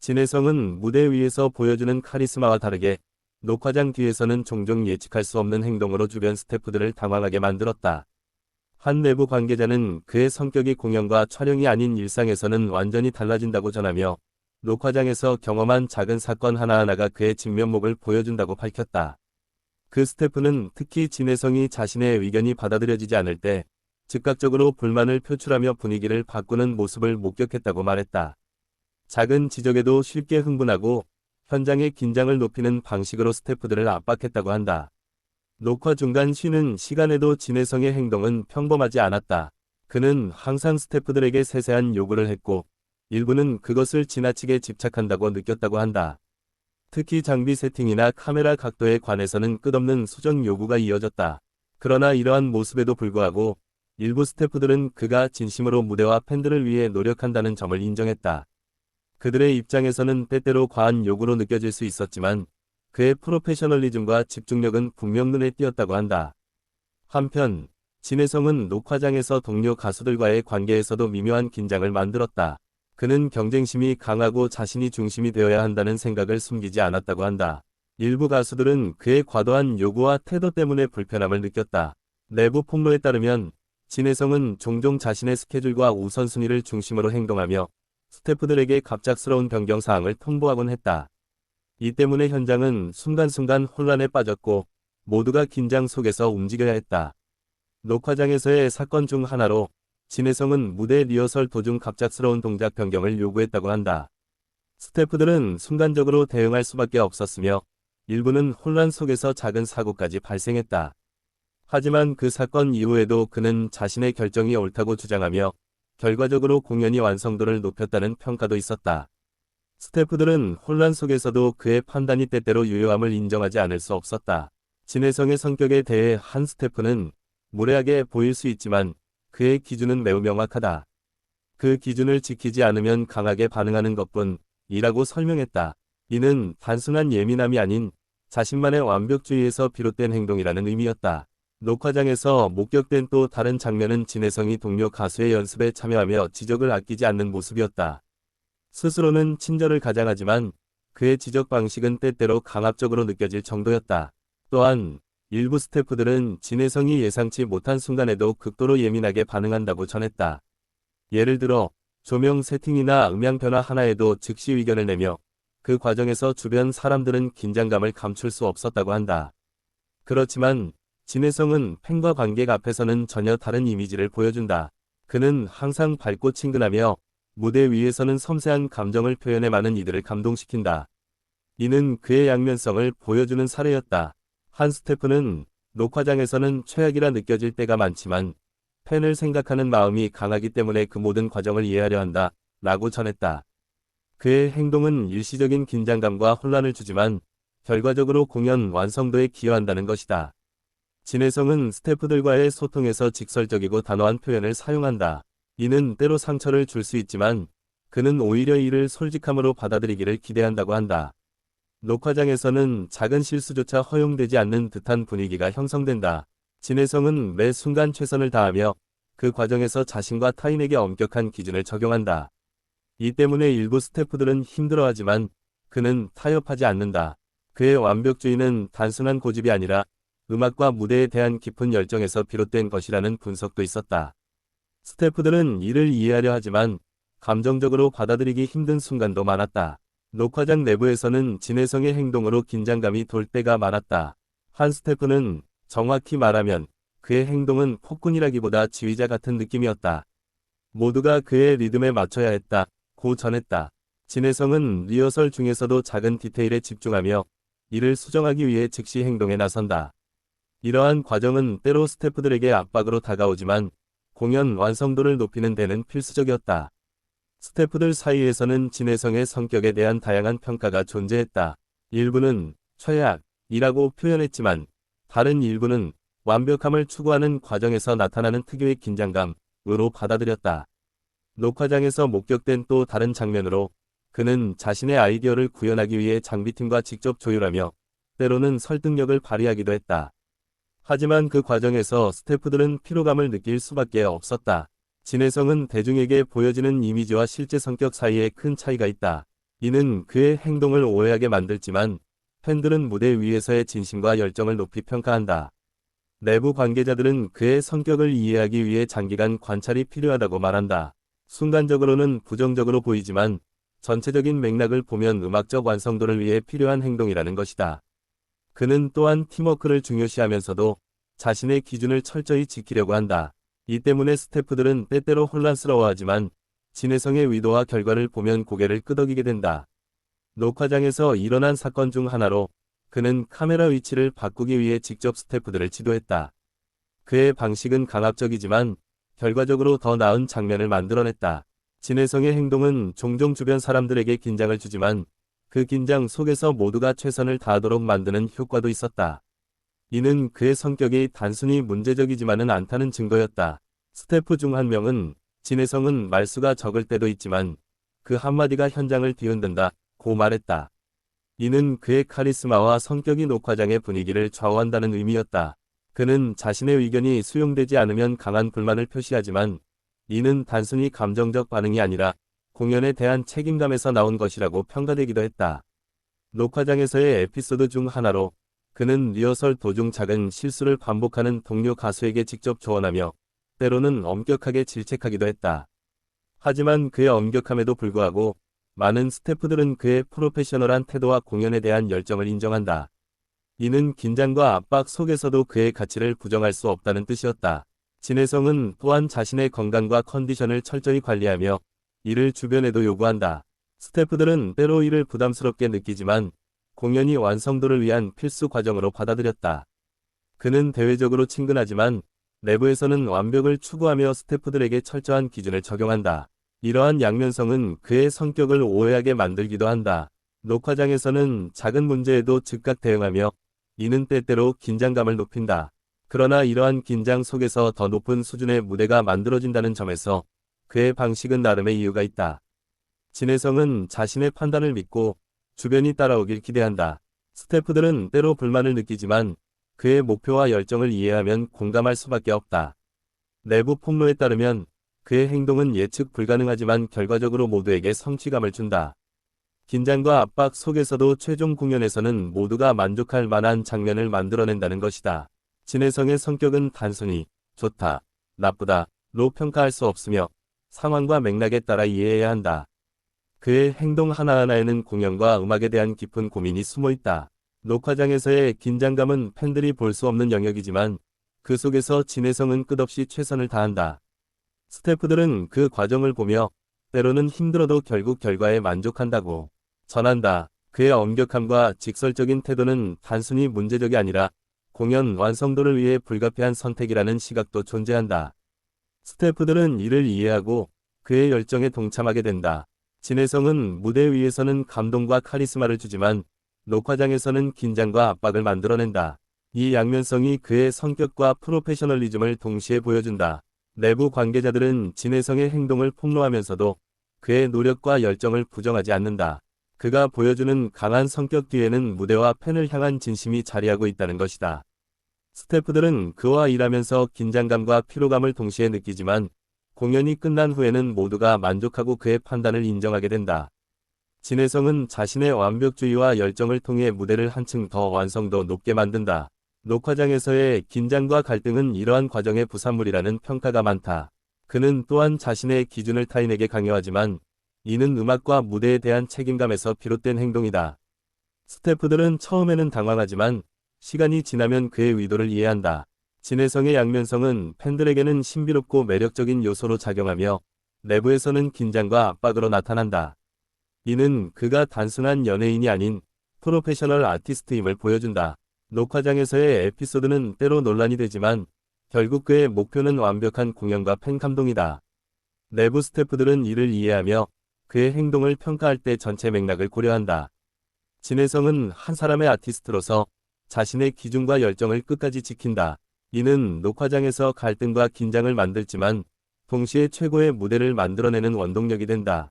진혜성은 무대 위에서 보여주는 카리스마와 다르게 녹화장 뒤에서는 종종 예측할 수 없는 행동으로 주변 스태프들을 당황하게 만들었다. 한 내부 관계자는 그의 성격이 공연과 촬영이 아닌 일상에서는 완전히 달라진다고 전하며 녹화장에서 경험한 작은 사건 하나하나가 그의 진면목을 보여준다고 밝혔다. 그 스태프는 특히 진혜성이 자신의 의견이 받아들여지지 않을 때 즉각적으로 불만을 표출하며 분위기를 바꾸는 모습을 목격했다고 말했다. 작은 지적에도 쉽게 흥분하고 현장의 긴장을 높이는 방식으로 스태프들을 압박했다고 한다. 녹화 중간 쉬는 시간에도 진혜성의 행동은 평범하지 않았다. 그는 항상 스태프들에게 세세한 요구를 했고 일부는 그것을 지나치게 집착한다고 느꼈다고 한다. 특히 장비 세팅이나 카메라 각도에 관해서는 끝없는 수정 요구가 이어졌다. 그러나 이러한 모습에도 불구하고 일부 스태프들은 그가 진심으로 무대와 팬들을 위해 노력한다는 점을 인정했다. 그들의 입장에서는 때때로 과한 요구로 느껴질 수 있었지만 그의 프로페셔널리즘과 집중력은 분명 눈에 띄었다고 한다. 한편 진혜성은 녹화장에서 동료 가수들과의 관계에서도 미묘한 긴장을 만들었다. 그는 경쟁심이 강하고 자신이 중심이 되어야 한다는 생각을 숨기지 않았다고 한다. 일부 가수들은 그의 과도한 요구와 태도 때문에 불편함을 느꼈다. 내부 폭로에 따르면 진혜성은 종종 자신의 스케줄과 우선순위를 중심으로 행동하며 스태프들에게 갑작스러운 변경 사항을 통보하곤 했다. 이 때문에 현장은 순간순간 혼란에 빠졌고 모두가 긴장 속에서 움직여야 했다. 녹화장에서의 사건 중 하나로 진혜성은 무대 리허설 도중 갑작스러운 동작 변경을 요구했다고 한다. 스태프들은 순간적으로 대응할 수밖에 없었으며 일부는 혼란 속에서 작은 사고까지 발생했다. 하지만 그 사건 이후에도 그는 자신의 결정이 옳다고 주장하며 결과적으로 공연이 완성도를 높였다는 평가도 있었다. 스태프들은 혼란 속에서도 그의 판단이 때때로 유효함을 인정하지 않을 수 없었다. 진혜성의 성격에 대해 한 스태프는 무례하게 보일 수 있지만 그의 기준은 매우 명확하다. 그 기준을 지키지 않으면 강하게 반응하는 것뿐이라고 설명했다. 이는 단순한 예민함이 아닌 자신만의 완벽주의에서 비롯된 행동이라는 의미였다. 녹화장에서 목격된 또 다른 장면은 진혜성이 동료 가수의 연습에 참여하며 지적을 아끼지 않는 모습이었다. 스스로는 친절을 가장하지만 그의 지적 방식은 때때로 강압적으로 느껴질 정도였다. 또한 일부 스태프들은 진혜성이 예상치 못한 순간에도 극도로 예민하게 반응한다고 전했다. 예를 들어 조명 세팅이나 음향 변화 하나에도 즉시 의견을 내며 그 과정에서 주변 사람들은 긴장감을 감출 수 없었다고 한다. 그렇지만 진혜성은 팬과 관객 앞에서는 전혀 다른 이미지를 보여준다. 그는 항상 밝고 친근하며 무대 위에서는 섬세한 감정을 표현해 많은 이들을 감동시킨다. 이는 그의 양면성을 보여주는 사례였다. 한 스태프는 녹화장에서는 최악이라 느껴질 때가 많지만 팬을 생각하는 마음이 강하기 때문에 그 모든 과정을 이해하려 한다. 라고 전했다. 그의 행동은 일시적인 긴장감과 혼란을 주지만 결과적으로 공연 완성도에 기여한다는 것이다. 진혜성은 스태프들과의 소통에서 직설적이고 단호한 표현을 사용한다. 이는 때로 상처를 줄 수 있지만 그는 오히려 이를 솔직함으로 받아들이기를 기대한다고 한다. 녹화장에서는 작은 실수조차 허용되지 않는 듯한 분위기가 형성된다. 진혜성은 매 순간 최선을 다하며 그 과정에서 자신과 타인에게 엄격한 기준을 적용한다. 이 때문에 일부 스태프들은 힘들어하지만 그는 타협하지 않는다. 그의 완벽주의는 단순한 고집이 아니라 음악과 무대에 대한 깊은 열정에서 비롯된 것이라는 분석도 있었다. 스태프들은 이를 이해하려 하지만 감정적으로 받아들이기 힘든 순간도 많았다. 녹화장 내부에서는 진혜성의 행동으로 긴장감이 돌 때가 많았다. 한 스태프는 정확히 말하면 그의 행동은 폭군이라기보다 지휘자 같은 느낌이었다. 모두가 그의 리듬에 맞춰야 했다고 전했다. 진혜성은 리허설 중에서도 작은 디테일에 집중하며 이를 수정하기 위해 즉시 행동에 나선다. 이러한 과정은 때로 스태프들에게 압박으로 다가오지만 공연 완성도를 높이는 데는 필수적이었다. 스태프들 사이에서는 진혜성의 성격에 대한 다양한 평가가 존재했다. 일부는 최악이라고 표현했지만 다른 일부는 완벽함을 추구하는 과정에서 나타나는 특유의 긴장감으로 받아들였다. 녹화장에서 목격된 또 다른 장면으로 그는 자신의 아이디어를 구현하기 위해 장비팀과 직접 조율하며 때로는 설득력을 발휘하기도 했다. 하지만 그 과정에서 스태프들은 피로감을 느낄 수밖에 없었다. 진혜성은 대중에게 보여지는 이미지와 실제 성격 사이에 큰 차이가 있다. 이는 그의 행동을 오해하게 만들지만 팬들은 무대 위에서의 진심과 열정을 높이 평가한다. 내부 관계자들은 그의 성격을 이해하기 위해 장기간 관찰이 필요하다고 말한다. 순간적으로는 부정적으로 보이지만 전체적인 맥락을 보면 음악적 완성도를 위해 필요한 행동이라는 것이다. 그는 또한 팀워크를 중요시하면서도 자신의 기준을 철저히 지키려고 한다. 이 때문에 스태프들은 때때로 혼란스러워하지만 진혜성의 의도와 결과를 보면 고개를 끄덕이게 된다. 녹화장에서 일어난 사건 중 하나로 그는 카메라 위치를 바꾸기 위해 직접 스태프들을 지도했다. 그의 방식은 강압적이지만 결과적으로 더 나은 장면을 만들어냈다. 진혜성의 행동은 종종 주변 사람들에게 긴장을 주지만 그 긴장 속에서 모두가 최선을 다하도록 만드는 효과도 있었다. 이는 그의 성격이 단순히 문제적이지만은 않다는 증거였다. 스태프 중 한 명은 진혜성은 말수가 적을 때도 있지만 그 한마디가 현장을 뒤흔든다 고 말했다. 이는 그의 카리스마와 성격이 녹화장의 분위기를 좌우한다는 의미였다. 그는 자신의 의견이 수용되지 않으면 강한 불만을 표시하지만 이는 단순히 감정적 반응이 아니라 공연에 대한 책임감에서 나온 것이라고 평가되기도 했다. 녹화장에서의 에피소드 중 하나로 그는 리허설 도중 작은 실수를 반복하는 동료 가수에게 직접 조언하며 때로는 엄격하게 질책하기도 했다. 하지만 그의 엄격함에도 불구하고 많은 스태프들은 그의 프로페셔널한 태도와 공연에 대한 열정을 인정한다. 이는 긴장과 압박 속에서도 그의 가치를 부정할 수 없다는 뜻이었다. 진혜성은 또한 자신의 건강과 컨디션을 철저히 관리하며 이를 주변에도 요구한다. 스태프들은 때로 이를 부담스럽게 느끼지만 공연이 완성도를 위한 필수 과정으로 받아들였다. 그는 대외적으로 친근하지만 내부에서는 완벽을 추구하며 스태프들에게 철저한 기준을 적용한다. 이러한 양면성은 그의 성격을 오해하게 만들기도 한다. 녹화장에서는 작은 문제에도 즉각 대응하며 이는 때때로 긴장감을 높인다. 그러나 이러한 긴장 속에서 더 높은 수준의 무대가 만들어진다는 점에서 그의 방식은 나름의 이유가 있다. 진혜성은 자신의 판단을 믿고 주변이 따라오길 기대한다. 스태프들은 때로 불만을 느끼지만 그의 목표와 열정을 이해하면 공감할 수밖에 없다. 내부 폭로에 따르면 그의 행동은 예측 불가능하지만 결과적으로 모두에게 성취감을 준다. 긴장과 압박 속에서도 최종 공연에서는 모두가 만족할 만한 장면을 만들어낸다는 것이다. 진혜성의 성격은 단순히 좋다, 나쁘다로 평가할 수 없으며 상황과 맥락에 따라 이해해야 한다. 그의 행동 하나하나에는 공연과 음악에 대한 깊은 고민이 숨어 있다. 녹화장에서의 긴장감은 팬들이 볼 수 없는 영역이지만 그 속에서 진혜성은 끝없이 최선을 다한다. 스태프들은 그 과정을 보며 때로는 힘들어도 결국 결과에 만족한다고 전한다. 그의 엄격함과 직설적인 태도는 단순히 문제적이 아니라 공연 완성도를 위해 불가피한 선택이라는 시각도 존재한다. 스태프들은 이를 이해하고 그의 열정에 동참하게 된다. 진혜성은 무대 위에서는 감동과 카리스마를 주지만 녹화장에서는 긴장과 압박을 만들어낸다. 이 양면성이 그의 성격과 프로페셔널리즘을 동시에 보여준다. 내부 관계자들은 진혜성의 행동을 폭로하면서도 그의 노력과 열정을 부정하지 않는다. 그가 보여주는 강한 성격 뒤에는 무대와 팬을 향한 진심이 자리하고 있다는 것이다. 스태프들은 그와 일하면서 긴장감과 피로감을 동시에 느끼지만 공연이 끝난 후에는 모두가 만족하고 그의 판단을 인정하게 된다. 진혜성은 자신의 완벽주의와 열정을 통해 무대를 한층 더 완성도 높게 만든다. 녹화장에서의 긴장과 갈등은 이러한 과정의 부산물이라는 평가가 많다. 그는 또한 자신의 기준을 타인에게 강요하지만 이는 음악과 무대에 대한 책임감에서 비롯된 행동이다. 스태프들은 처음에는 당황하지만 시간이 지나면 그의 의도를 이해한다. 진혜성의 양면성은 팬들에게는 신비롭고 매력적인 요소로 작용하며 내부에서는 긴장과 압박으로 나타난다. 이는 그가 단순한 연예인이 아닌 프로페셔널 아티스트임을 보여준다. 녹화장에서의 에피소드는 때로 논란이 되지만 결국 그의 목표는 완벽한 공연과 팬 감동이다. 내부 스태프들은 이를 이해하며 그의 행동을 평가할 때 전체 맥락을 고려한다. 진혜성은 한 사람의 아티스트로서 자신의 기준과 열정을 끝까지 지킨다. 이는 녹화장에서 갈등과 긴장을 만들지만 동시에 최고의 무대를 만들어내는 원동력이 된다.